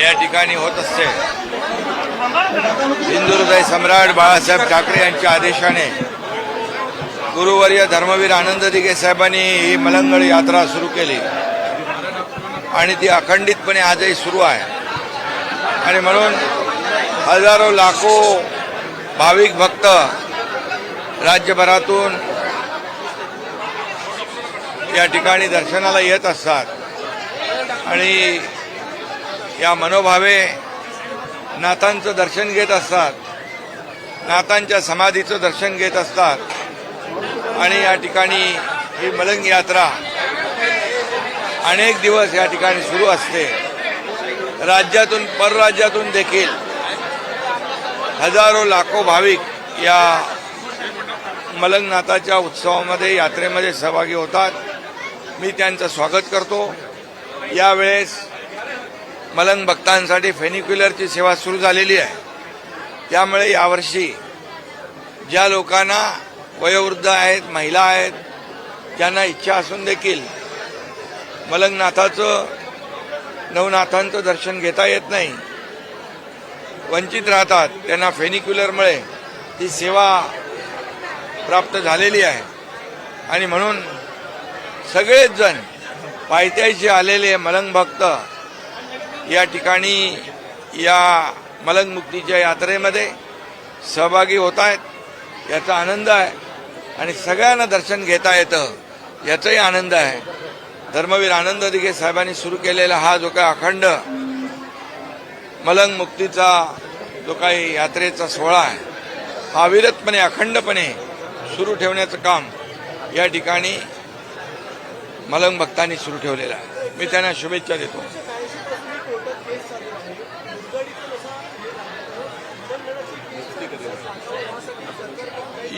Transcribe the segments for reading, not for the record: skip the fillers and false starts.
या ठिकाणी होत असते। हिंदू हृदय सम्राट बाळासाहेब ठाकरे यांच्या आदेशाने गुरुवर्य धर्मवीर आनंद दिघे साहेबांनी ही मलंगड यात्रा सुरू केली आणि ती अखंडितपणे आजही सुरू आहे। आणि म्हणून हजारो लाखो भाविक भक्त राज्यभरातून या ठिकाणी दर्शनाला येत असतात आणि या मनोभावे नाथांचं दर्शन घेत असतात, नाथांच्या समाधीचं दर्शन घेत असतात। आणि या ठिकाणी ही मलंग यात्रा अनेक दिवस या ठिकाणी सुरू असते। राज्यातून परराज्यातून देखील हजारो लाखो भाविक या मलंगनाथाच्या उत्सवामध्ये यात्रेमध्ये सहभागी होतात। मी त्यांचं स्वागत करतो। यावेळेस मलंग भक्तांसाठी फेनिक्युलरची सेवा सुरू झालेली आहे। त्यामुळे यावर्षी ज्या लोकांना वयोवृद्ध आहेत, महिला आहेत, ज्यांना इच्छा असून देखील मलंगनाथाचं नवनाथांचं दर्शन घेता येत नाही, वंचित राहतात, त्यांना फेनिक्युलरमुळे ती सेवा प्राप्त झालेली आहे। आणि म्हणून सगळेच जण पायथ्याशी आलेले मलंग भक्त या ठिकाणी या मलंग मुक्तीच्या यात्रेमध्ये सहभागी होत आहेत। याचा आनंद आहे आणि सगळ्यांना दर्शन घेता येतं याचाही आनंद आहे। धर्मवीर आनंद दिघे साहेबांनी सुरू केलेला हा जो काही अखंड मलंग मुक्तीचा जो काही यात्रेचा सोहळा आहे, हा अविरतपणे अखंडपणे सुरू ठेवण्याचं काम या ठिकाणी मलंग भक्तांनी सुरू ठेवलेलं आहे। मी त्यांना शुभेच्छा देतो।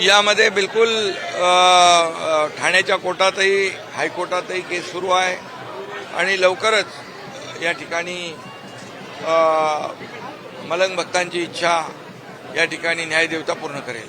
यामध्ये बिलकुल ठाण्याच्या कोर्टातही हायकोर्टातही केस सुरू आहे आणि लवकरच या ठिकाणी मलंग भक्तांची इच्छा या ठिकाणी न्यायदेवता पूर्ण करेल।